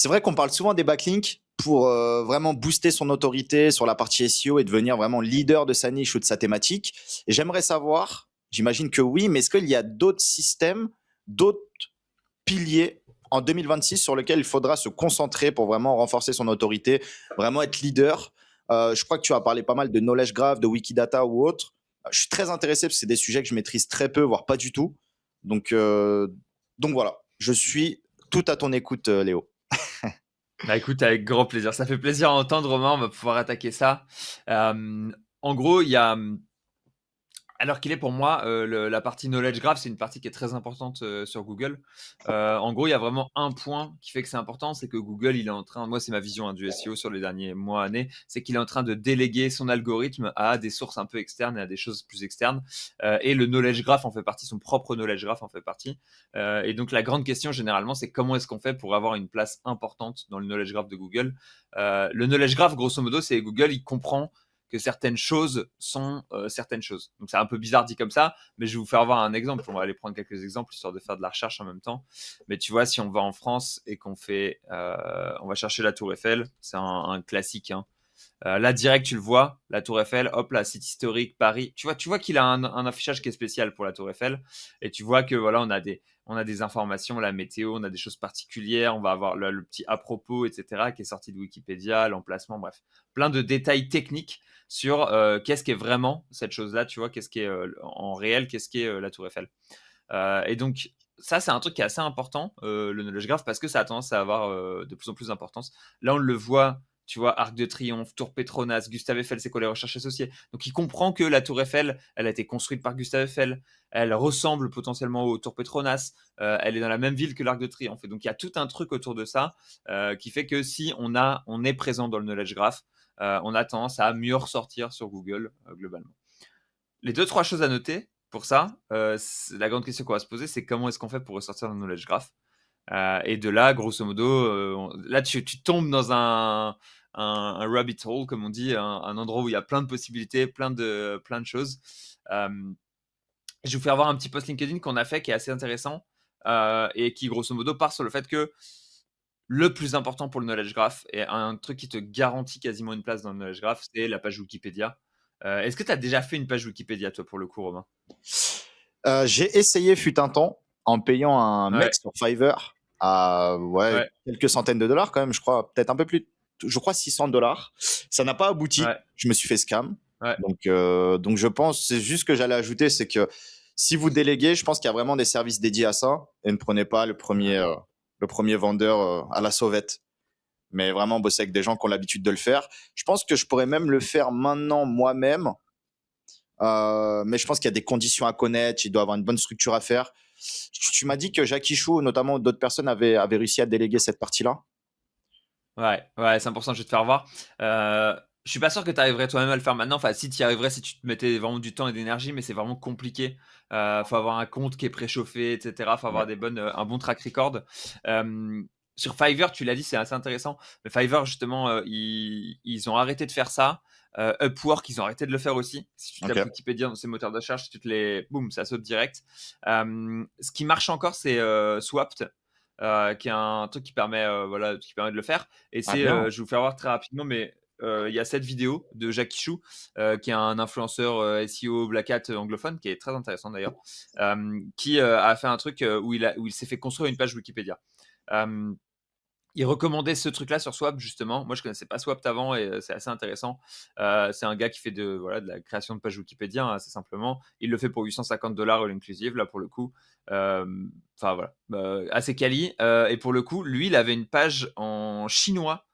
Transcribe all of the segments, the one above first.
C'est vrai qu'on parle souvent des backlinks pour vraiment booster son autorité sur la partie SEO et devenir vraiment leader de sa niche ou de sa thématique. Et j'aimerais savoir, j'imagine que oui, mais est-ce qu'il y a d'autres systèmes, d'autres piliers en 2026 sur lesquels il faudra se concentrer pour vraiment renforcer son autorité, vraiment être leader? Je crois que tu as parlé pas mal de Knowledge Graph, de Wikidata ou autre. Je suis très intéressé parce que c'est des sujets que je maîtrise très peu, voire pas du tout. Donc, euh, donc voilà, je suis tout à ton écoute, Léo. Bah écoute, avec grand plaisir. Ça fait plaisir à entendre, Romain. On va pouvoir attaquer ça. En gros, il y a, alors qu'il est pour moi, la partie knowledge graph, c'est une partie qui est très importante sur Google. En gros, il y a vraiment un point qui fait que c'est important, c'est que Google, il est en train, moi c'est ma vision du SEO sur les derniers mois, années, c'est qu'il est en train de déléguer son algorithme à des sources un peu externes et à des choses plus externes. Et le knowledge graph en fait partie, son propre knowledge graph en fait partie. Et donc la grande question généralement, c'est comment est-ce qu'on fait pour avoir une place importante dans le knowledge graph de Google. Le knowledge graph, grosso modo, c'est Google, il comprend que certaines choses sont certaines choses. Donc c'est un peu bizarre dit comme ça, mais je vais vous faire voir un exemple. On va aller prendre quelques exemples histoire de faire de la recherche en même temps. Mais tu vois, si on va en France et qu'on fait, on va chercher la Tour Eiffel, c'est un classique. Hein. Là, direct, tu le vois, la Tour Eiffel, hop, là, site historique, Paris. Tu vois qu'il a un affichage qui est spécial pour la Tour Eiffel. Et tu vois que voilà, on a des informations, la météo, on a des choses particulières, on va avoir le petit à propos, etc., qui est sorti de Wikipédia, l'emplacement, bref. Plein de détails techniques sur qu'est-ce qui est vraiment cette chose-là, tu vois, qu'est-ce qui est en réel, qu'est-ce qui est la Tour Eiffel. Et donc, ça, c'est un truc qui est assez important, le knowledge graph, parce que ça a tendance à avoir de plus en plus d'importance. Là, on le voit, tu vois, Arc de Triomphe, Tour Petronas, Gustave Eiffel, c'est quoi les recherches associées. Donc, il comprend que la Tour Eiffel, elle a été construite par Gustave Eiffel, elle ressemble potentiellement au Tour Petronas, elle est dans la même ville que l'Arc de Triomphe. Et donc, il y a tout un truc autour de ça qui fait que si on est présent dans le knowledge graph, on a tendance à mieux ressortir sur Google globalement. Les deux, trois choses à noter pour ça, la grande question qu'on va se poser, c'est comment est-ce qu'on fait pour ressortir le knowledge graph. Et de là, grosso modo, là, tu tombes dans un rabbit hole, comme on dit, un endroit où il y a plein de possibilités, plein de choses. Je vais vous faire voir un petit post LinkedIn qu'on a fait qui est assez intéressant et qui, grosso modo, part sur le fait que le plus important pour le knowledge graph et un truc qui te garantit quasiment une place dans le knowledge graph, c'est la page Wikipédia. Est-ce que tu as déjà fait une page Wikipédia, toi, pour le coup, Romain? J'ai essayé fut un temps en payant un mec Ouais, sur Fiverr à ouais, ouais, quelques centaines de dollars quand même, je crois, peut-être un peu plus, je crois 600 dollars. Ça n'a pas abouti. ouais, Je me suis fait scam. ouais. Donc je pense, c'est juste ce que j'allais ajouter, c'est que si vous déléguez, je pense qu'il y a vraiment des services dédiés à ça et ne prenez pas le premier vendeur à la sauvette. Mais vraiment bosser avec des gens qui ont l'habitude de le faire. Je pense que je pourrais même le faire maintenant moi-même, mais je pense qu'il y a des conditions à connaître, il doit avoir une bonne structure à faire. Tu m'as dit que Jackie Chou, notamment d'autres personnes, avaient réussi à déléguer cette partie-là. Ouais, ouais, 100%, je vais te faire voir. Je suis pas sûr que tu arriverais toi-même à le faire maintenant. Enfin, si tu y arriverais, si tu te mettais vraiment du temps et d'énergie, mais c'est vraiment compliqué. Faut avoir un compte qui est préchauffé, etc. Faut Ouais. avoir un bon track record. Euh, sur Fiverr, tu l'as dit, c'est assez intéressant. Mais Fiverr, justement, ils ont arrêté de faire ça. Upwork, ils ont arrêté de le faire aussi. Si tu tapes Ok. Wikipédia dans ces moteurs de recherche, boum, ça saute direct. Ce qui marche encore, c'est Swapped, qui est un truc qui permet, voilà, qui permet de le faire. Et Ah bien. je vais vous faire voir très rapidement, mais il y a cette vidéo de Jackie Chou, qui est un influenceur SEO Black Hat anglophone, qui est très intéressant d'ailleurs, qui a fait un truc où il s'est fait construire une page Wikipédia. Euh, il recommandait ce truc-là sur Swap, justement. Moi, je connaissais pas Swap avant et c'est assez intéressant. C'est un gars qui fait voilà, de la création de pages Wikipédia, hein, assez simplement. Il le fait pour 850 $ all inclusive, là, pour le coup. Euh, Enfin, voilà. Assez quali. Et pour le coup, lui, il avait une page en chinois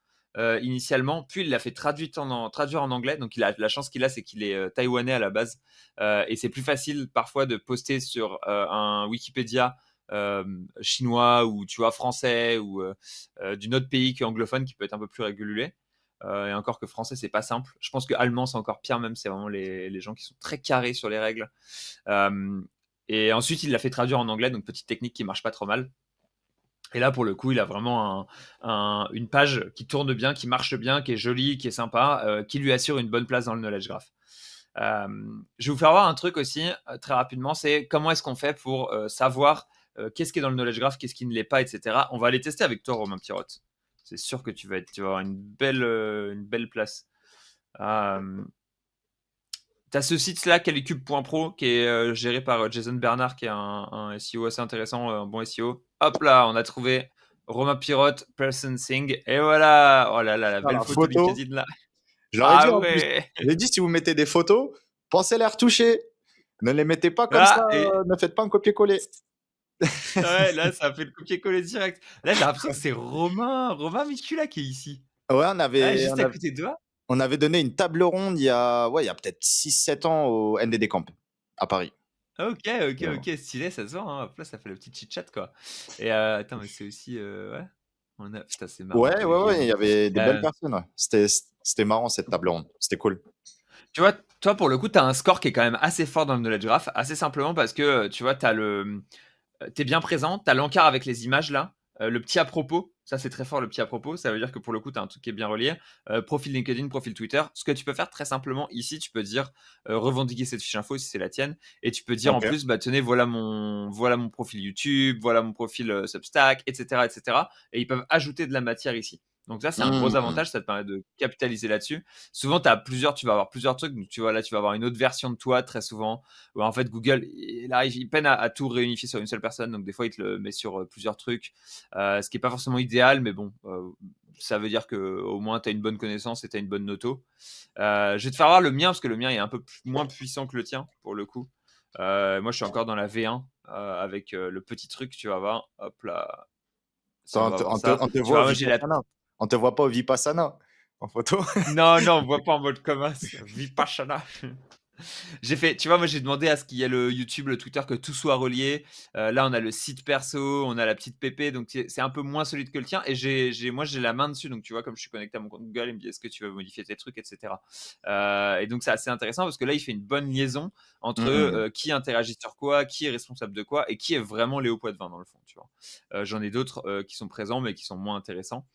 initialement, puis il l'a fait traduire en anglais. Donc, la chance qu'il a, c'est qu'il est taïwanais à la base. Et c'est plus facile parfois de poster sur un Wikipédia chinois ou tu vois français ou d'une autre pays qu'anglophone qui peut être un peu plus régulé. Et encore que français, c'est pas simple. Je pense que allemand, c'est encore pire même. C'est vraiment les gens qui sont très carrés sur les règles. Euh, et ensuite, il l'a fait traduire en anglais, donc petite technique qui marche pas trop mal. Et là, pour le coup, il a vraiment une page qui tourne bien, qui marche bien, qui est jolie, qui est sympa, qui lui assure une bonne place dans le knowledge graph. Je vais vous faire voir un truc aussi très rapidement, c'est comment est-ce qu'on fait pour savoir qu'est-ce qui est dans le knowledge graph, qu'est-ce qui ne l'est pas, etc. On va aller tester avec toi, Romain Pirotte. C'est sûr que tu vas avoir une belle place. Tu as ce site-là, Calicube.pro, qui est géré par Jason Bernard, qui est un SEO assez intéressant, un bon SEO. Hop là, on a trouvé Romain Pirotte, Person Thing. Et voilà. Oh là là, la Ah, belle la photo photo. LinkedIn là. Je leur ai dit Ah en plus. ouais. Je leur ai dit, si vous mettez des photos, pensez les retoucher. Ne les mettez pas comme ça, Ah, et ne faites pas un copier-coller. ouais, là, ça a fait le copier-coller direct. Là, j'ai l'impression que c'est Romain Micula qui est ici. Ouais, Ouais, juste à côté de toi. on avait donné une table ronde il y a peut-être 6-7 ans au NDD Camp à Paris. Ok, stylé, ça se voit. Hein. Hop là, ça fait le petit chit-chat, quoi. Et attends, mais c'est aussi. Ouais. Putain, c'est marrant. Ouais, ouais, Ok, ouais, il donc. y avait des belles personnes. Ouais. C'était marrant cette table ronde. C'était cool. Tu vois, toi, pour le coup, tu as un score qui est quand même assez fort dans le knowledge graph, assez simplement parce que, tu vois, t'es bien présent, tu as l'encart avec les images là, le petit à propos, ça c'est très fort le petit à propos, ça veut dire que pour le coup, tu as un truc qui est bien relié. Profil LinkedIn, profil Twitter. Ce que tu peux faire très simplement ici, tu peux dire revendiquer cette fiche info si c'est la tienne, et tu peux dire en Ok. plus, bah tenez, voilà mon profil YouTube, voilà mon profil Substack, etc., etc. Et ils peuvent ajouter de la matière ici. Donc ça, c'est un gros Mmh. avantage, ça te permet de capitaliser là-dessus. Souvent, tu vas avoir plusieurs trucs. Donc, tu vois, là, tu vas avoir une autre version de toi très souvent. Où, en fait, Google, il peine à tout réunifier sur une seule personne. Donc, des fois, il te le met sur plusieurs trucs. Ce qui n'est pas forcément idéal, mais bon, ça veut dire qu'au moins, tu as une bonne connaissance et tu as une bonne noto. Je vais te faire voir le mien, parce que le mien est un peu moins puissant que le tien, pour le coup. Moi, je suis encore dans la V1 avec le petit truc, tu vas voir. Hop là. Si on On va te, voir on te- ça. on te Tu voit vois, au moi, j'ai la Vipassana. On te voit pas au Vipassana en photo. Non, non, on voit pas en mode commun. Vipassana. Tu vois, moi j'ai demandé à ce qu'il y ait le YouTube, le Twitter, que tout soit relié. Là, on a le site perso, on a la petite PP, donc c'est un peu moins solide que le tien. Et moi j'ai la main dessus, donc tu vois, comme je suis connecté à mon compte Google, il me dit est-ce que tu veux modifier tes trucs, etc. Et donc c'est assez intéressant parce que là, il fait une bonne liaison entre Mmh. qui interagit sur quoi, qui est responsable de quoi et qui est vraiment Léo Poitvin dans le fond, tu vois. J'en ai d'autres qui sont présents mais qui sont moins intéressants.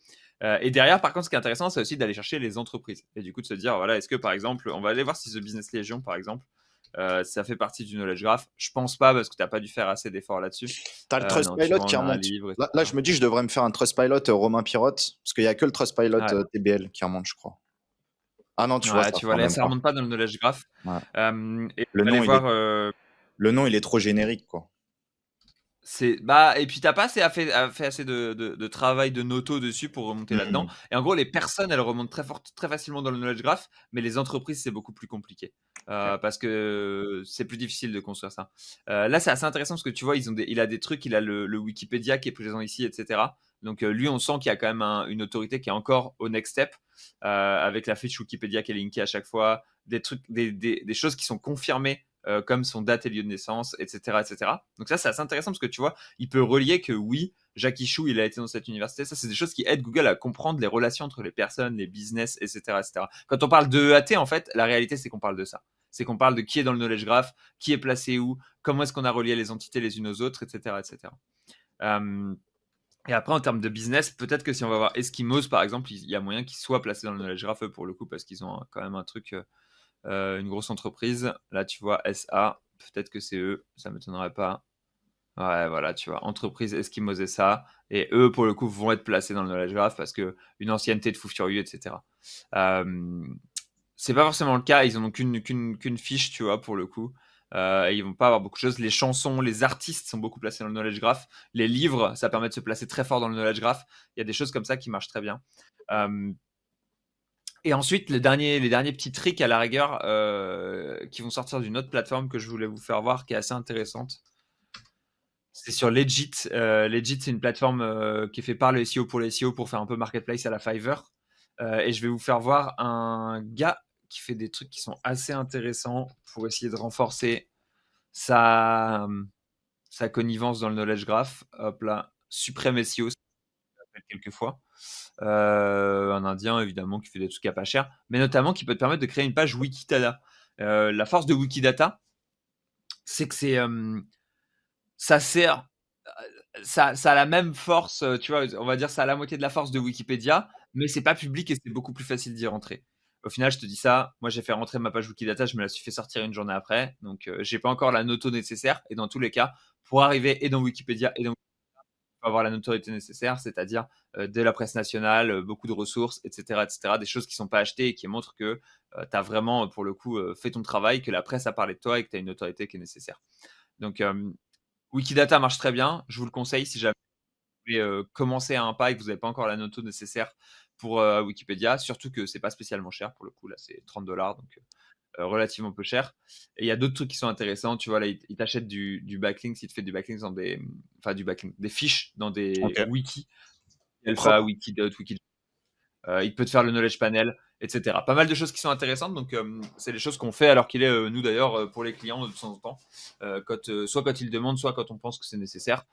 Et derrière, par contre, ce qui est intéressant, c'est aussi d'aller chercher les entreprises. Et du coup, de se dire, voilà, est-ce que par exemple, on va aller voir si The Business Legion, par exemple, ça fait partie du knowledge graph. Je pense pas parce que tu n'as pas dû faire assez d'efforts là-dessus. T'as le Non, tu Trustpilot vois, qui on a un remonte. livre, Là, etc. je me dis, je devrais me faire un Trustpilot Romain Pirotte, parce qu'il y a que le Trustpilot Ouais. TBL qui remonte, je crois. Ah non, tu vois, Ouais, ça tu vois, ressort là, même ça pas. remonte pas dans le knowledge graph. Ouais. Et Le on va aller nom, voir. le nom, il est trop générique, quoi. Et puis t'as pas fait assez de travail de noto dessus pour remonter là-dedans. Mmh. Et en gros, les personnes, elles remontent très facilement dans le knowledge graph, mais les entreprises, c'est beaucoup plus compliqué. Ok. Parce que c'est plus difficile de construire ça. Là, c'est assez intéressant parce que tu vois, il a des trucs, il a le Wikipédia qui est présent ici, etc. Donc lui, on sent qu'il y a quand même une autorité qui est encore au next step, avec la fiche Wikipédia qui est linkée à chaque fois, des trucs, des choses qui sont confirmées comme son date et lieu de naissance, etc., etc. Donc ça, c'est assez intéressant parce que tu vois, il peut relier que oui, Jackie Chou, il a été dans cette université. Ça, c'est des choses qui aident Google à comprendre les relations entre les personnes, les business, etc., etc. Quand on parle de EAT, en fait, la réalité, c'est qu'on parle de ça. C'est qu'on parle de qui est dans le knowledge graph, qui est placé où, comment est-ce qu'on a relié les entités les unes aux autres, etc., etc. Et après, en termes de business, peut-être que si on va voir Eskimos, par exemple, il y a moyen qu'ils soient placés dans le knowledge graph pour le coup, parce qu'ils ont quand même un truc une grosse entreprise. Là, tu vois, SA, peut-être que c'est eux, ça ne m'étonnerait pas. Ouais, voilà, tu vois, entreprise Eskimos et ça. Et eux, pour le coup, vont être placés dans le knowledge graph parce qu'une ancienneté de fou furieux, etc. C'est pas forcément le cas, ils n'ont qu'une fiche, tu vois, pour le coup. Et ils vont pas avoir beaucoup de choses. Les chansons, les artistes sont beaucoup placés dans le knowledge graph. Les livres, ça permet de se placer très fort dans le knowledge graph. Il y a des choses comme ça qui marchent très bien. Et ensuite, les derniers petits tricks à la rigueur qui vont sortir d'une autre plateforme que je voulais vous faire voir qui est assez intéressante. C'est sur Legit. Legit, c'est une plateforme qui est faite par le SEO pour les SEO pour faire un peu marketplace à la Fiverr. Et je vais vous faire voir un gars qui fait des trucs qui sont assez intéressants pour essayer de renforcer sa, sa connivence dans le knowledge graph. Hop là, Supreme SEO, ça s'appelle quelquefois. Un Indien, évidemment, qui fait des trucs à pas cher, mais notamment qui peut te permettre de créer une page Wikidata. La force de Wikidata, c'est que ça sert, ça a la même force, tu vois, on va dire, ça a la moitié de la force de Wikipédia, mais c'est pas public et c'est beaucoup plus facile d'y rentrer. Au final, je te dis ça, moi j'ai fait rentrer ma page Wikidata, je me la suis fait sortir une journée après, donc j'ai pas encore la noto nécessaire, et dans tous les cas, pour arriver et dans Wikipédia et dans peux avoir la notoriété nécessaire, c'est-à-dire de la presse nationale, beaucoup de ressources, etc., des choses qui ne sont pas achetées et qui montrent que tu as vraiment, pour le coup, fait ton travail, que la presse a parlé de toi et que tu as une notoriété qui est nécessaire. Donc, Wikidata marche très bien. Je vous le conseille si jamais vous voulez commencer à un pas et que vous n'avez pas encore la noto nécessaire pour Wikipédia, surtout que c'est pas spécialement cher pour le coup, là c'est $30, donc relativement peu cher. Et il y a d'autres trucs qui sont intéressants, tu vois, là il t'achète du backlink, il te fait du backlink dans des, enfin du backlink, des fiches dans des Ok. wikis, Alpha, Propre. Wikidot, Wikidot. Il peut te faire le knowledge panel, etc. Pas mal de choses qui sont intéressantes, donc c'est les choses qu'on fait alors qu'il est, nous d'ailleurs, pour les clients de temps en temps, soit quand ils demandent, soit quand on pense que c'est nécessaire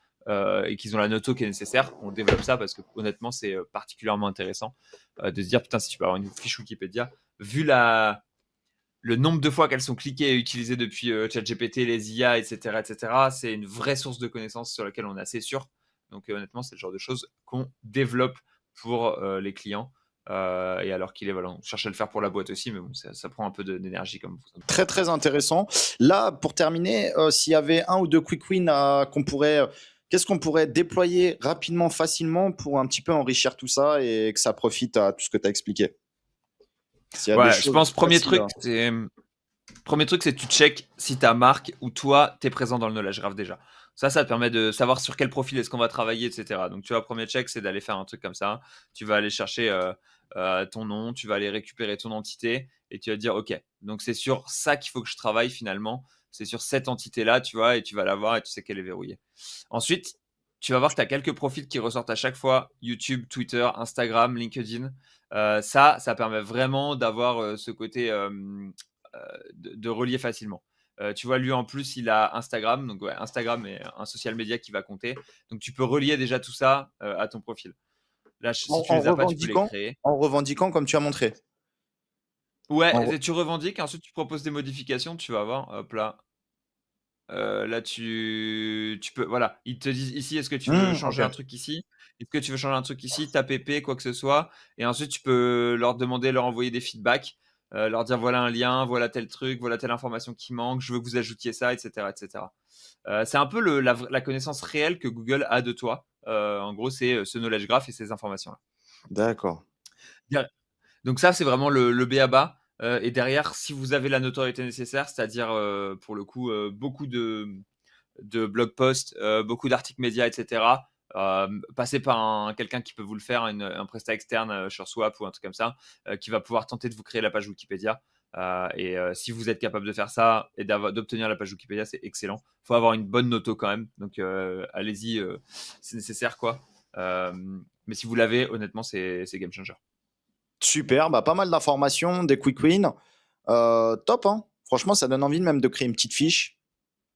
et qu'ils ont la noto qui est nécessaire, on développe ça parce que honnêtement c'est particulièrement intéressant de se dire putain si tu peux avoir une fiche Wikipédia, vu le nombre de fois qu'elles sont cliquées et utilisées depuis ChatGPT, les IA, etc., c'est une vraie source de connaissances sur laquelle on est assez sûr. Donc honnêtement, c'est le genre de choses qu'on développe pour les clients. Et alors qu'il est, voilà, on cherche à le faire pour la boîte aussi, mais bon, ça prend un peu d'énergie comme vous. Très très intéressant. Là, pour terminer, s'il y avait un ou deux quick wins qu'est-ce qu'on pourrait déployer rapidement, facilement pour un petit peu enrichir tout ça et que ça profite à tout ce que tu as expliqué. S'il y a des Ouais, je choses pense faciles. premier truc, c'est que tu check si ta marque ou toi, tu es présent dans le knowledge graph déjà. Ça te permet de savoir sur quel profil est-ce qu'on va travailler, etc. Donc, tu vois, premier check, c'est d'aller faire un truc comme ça. Tu vas aller chercher ton nom, tu vas aller récupérer ton entité et tu vas te dire, OK, donc c'est sur ça qu'il faut que je travaille finalement. C'est sur cette entité-là, tu vois, et tu vas la voir et tu sais qu'elle est verrouillée. Ensuite, tu vas voir que tu as quelques profils qui ressortent à chaque fois, YouTube, Twitter, Instagram, LinkedIn. Ça permet vraiment d'avoir ce côté de relier facilement. Tu vois, lui en plus, il a Instagram, donc ouais, Instagram est un social media qui va compter. Donc tu peux relier déjà tout ça à ton profil. Là, si En, tu en les as pas, tu peux les revendiquant, créer. en revendiquant comme tu as montré. Ouais, En re- et tu revendiques, ensuite tu proposes des modifications, tu vas voir, hop là. Là, tu peux, voilà, ils te disent ici, est-ce que tu veux Ok. changer un truc ici? Est-ce que tu veux changer un truc ici? Ta PP, quoi que ce soit. Et ensuite, tu peux leur demander, leur envoyer des feedbacks, leur dire voilà un lien, voilà tel truc, voilà telle information qui manque, je veux que vous ajoutiez ça, etc., etc. C'est un peu la connaissance réelle que Google a de toi. En gros, c'est ce knowledge graph et ces informations-là. D'accord. Donc ça, c'est vraiment le b.a.-ba. Et derrière, si vous avez la notoriété nécessaire, c'est-à-dire pour le coup beaucoup de blog posts, beaucoup d'articles médias, etc. Passez par quelqu'un qui peut vous le faire, un prestat externe sur Swap ou un truc comme ça, qui va pouvoir tenter de vous créer la page Wikipédia. Si vous êtes capable de faire ça et d'obtenir la page Wikipédia, c'est excellent. Il faut avoir une bonne noto quand même, donc allez-y, c'est nécessaire quoi. Mais si vous l'avez, honnêtement, c'est game changer. Super, bah, pas mal d'informations, des quick wins. Top, hein. Franchement, ça donne envie même de créer une petite fiche.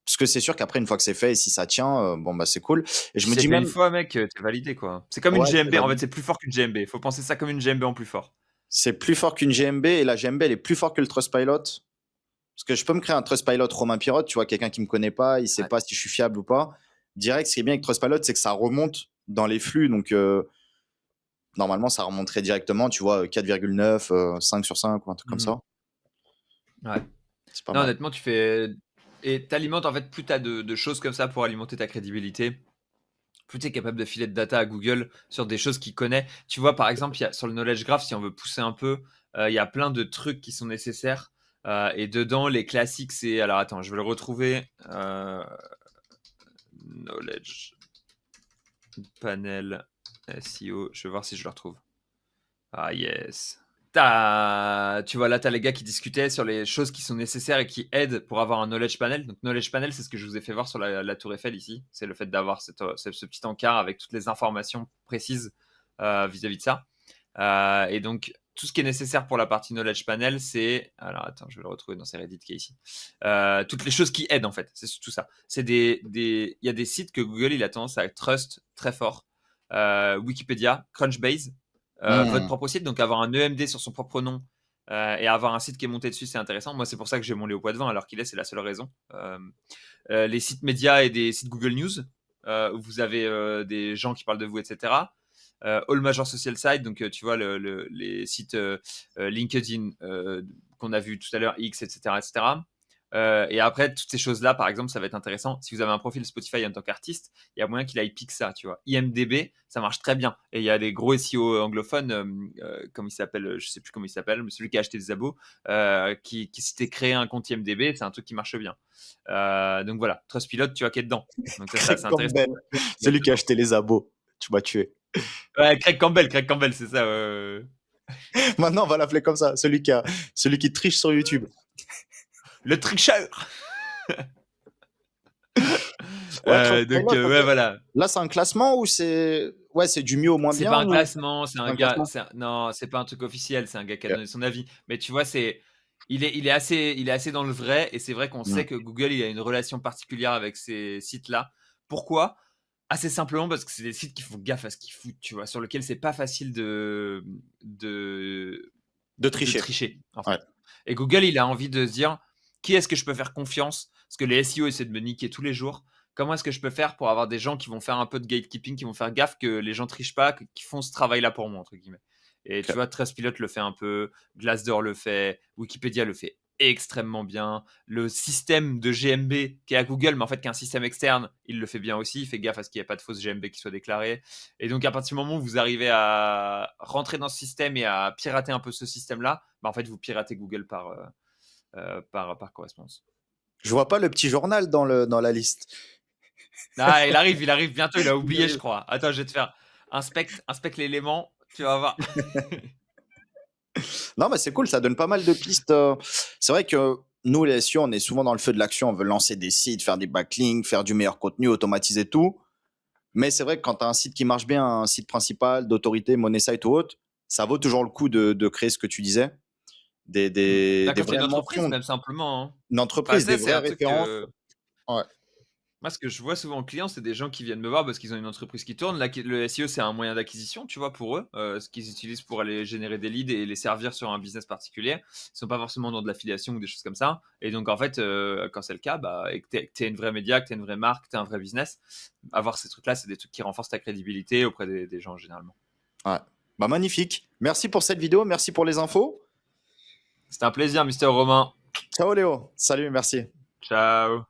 Parce que c'est sûr qu'après, une fois que c'est fait, et si ça tient, bon, bah, c'est cool. Et je Si me c'est dis fait une même, fois, mec, t'es validé quoi. C'est comme une ouais, c'est GMB, en fait, validé. c'est plus fort qu'une GMB. Faut penser ça comme une GMB en plus fort. C'est plus fort qu'une GMB et la GMB, elle est plus forte que le Trustpilot. Parce que je peux me créer un Trustpilot Romain Pirotte, tu vois, quelqu'un qui me connaît pas, il sait Ouais. pas si je suis fiable ou pas. Direct, ce qui est bien avec Trustpilot, c'est que ça remonte dans les flux. Donc, normalement, ça remonterait directement, tu vois, 4,9, 5 sur 5 ou un truc comme Mhm. ça. Ouais. C'est pas Non, mal. honnêtement, tu fais. Et t'alimentes, en fait, plus t'as de choses comme ça pour alimenter ta crédibilité, plus t'es capable de filer de data à Google sur des choses qu'il connaît. Tu vois, par exemple, sur le knowledge graph, si on veut pousser un peu, il y a plein de trucs qui sont nécessaires. Et dedans, les classiques, c'est. Alors, attends, je vais le retrouver. Knowledge panel SEO. Je vais voir si je le retrouve. Ah, yes. Tu vois, là, tu as les gars qui discutaient sur les choses qui sont nécessaires et qui aident pour avoir un knowledge panel. Donc, knowledge panel, c'est ce que je vous ai fait voir sur la Tour Eiffel ici. C'est le fait d'avoir ce petit encart avec toutes les informations précises vis-à-vis de ça. Et donc, tout ce qui est nécessaire pour la partie knowledge panel, c'est. Alors, attends, je vais le retrouver dans ces Reddit qui est ici. Toutes les choses qui aident, en fait. C'est tout ça. Il y a des sites que Google, il a tendance à trust très fort. Wikipédia, Crunchbase. Votre Hmm. propre site, donc avoir un EMD sur son propre nom et avoir un site qui est monté dessus, c'est intéressant. Moi, c'est pour ça que j'ai mon Léo Poitvin, alors qu'il est, c'est la seule raison. Les sites médias et des sites Google News, où vous avez des gens qui parlent de vous, etc. All Major Social Site, donc tu vois les sites LinkedIn qu'on a vu tout à l'heure, X, etc. etc. Et après, toutes ces choses-là, par exemple, ça va être intéressant. Si vous avez un profil Spotify en tant qu'artiste, il y a moyen qu'il aille pique ça, tu vois. IMDb, ça marche très bien. Et il y a des gros SEO anglophones, comme il s'appelle, je sais plus comment il s'appelle, mais celui qui a acheté des abos, qui s'était créé un compte IMDb, c'est un truc qui marche bien. Donc voilà, Trustpilot, tu vois, qui est dedans. Donc ça, Craig c'est intéressant. Campbell, celui qui a acheté les abos. Tu m'as tué. Ouais, Craig Campbell, c'est ça. Maintenant, on va l'appeler comme ça, celui qui triche sur YouTube. Le tricheur. Ouais, Donc Trustpilot, ok. ouais, voilà. Là, c'est un classement ou c'est du mieux au moins C'est pas bien un ou classement, c'est c'est un un gars, classement? non, c'est pas un truc officiel, c'est un gars qui a Ok. donné son avis. Mais tu vois, il est assez dans le vrai, et c'est vrai qu'on Mm. sait que Google, il a une relation particulière avec ces sites-là. Pourquoi? Assez simplement parce que c'est des sites qui font gaffe à ce qu'ils foutent, tu vois, sur lesquels c'est pas facile de, De de tricher. tricher, en Ouais. fait. Et Google, il a envie de se dire, qui est-ce que je peux faire confiance? Parce que les SEO essaient de me niquer tous les jours. Comment est-ce que je peux faire pour avoir des gens qui vont faire un peu de gatekeeping, qui vont faire gaffe que les gens trichent pas, qui font ce travail-là pour moi, entre guillemets. Et tu Ok. vois, Trustpilot le fait un peu, Glassdoor le fait, Wikipédia le fait extrêmement bien. Le système de GMB qui est à Google, mais en fait qui est un système externe, il le fait bien aussi. Il fait gaffe à ce qu'il n'y ait pas de fausse GMB qui soit déclarée. Et donc, à partir du moment où vous arrivez à rentrer dans ce système et à pirater un peu ce système-là, bah, en fait, vous piratez Google par correspondance. Je vois pas le petit journal dans la liste. Ah, il arrive bientôt, il a oublié, je crois. Attends, je vais te faire inspecte l'élément, tu vas voir. Non, mais c'est cool, ça donne pas mal de pistes. C'est vrai que nous, les SEO, on est souvent dans le feu de l'action. On veut lancer des sites, faire des backlinks, faire du meilleur contenu, automatiser tout. Mais c'est vrai que quand tu as un site qui marche bien, un site principal, d'autorité, money site ou autre, ça vaut toujours le coup de créer ce que tu disais, Bah, des quand tu es vraies une entreprise, mentions, même simplement, hein. une Enfin, entreprise, tu sais, des c'est vraies un truc références. Ouais, moi, ce que je vois souvent en client, c'est des gens qui viennent me voir parce qu'ils ont une entreprise qui tourne. Là, le SEO, c'est un moyen d'acquisition, tu vois, pour eux, ce qu'ils utilisent pour aller générer des leads et les servir sur un business particulier. Ils sont pas forcément dans de l'affiliation ou des choses comme ça. Et donc, en fait, quand c'est le cas, bah, et que tu es une vraie média, que tu es une vraie marque, tu es un vrai business, avoir ces trucs-là, c'est des trucs qui renforcent ta crédibilité auprès des gens, généralement. ouais. Bah, magnifique. Merci pour cette vidéo, merci pour les infos. C'était un plaisir, Mister Romain. Ciao Léo. Salut, merci. Ciao.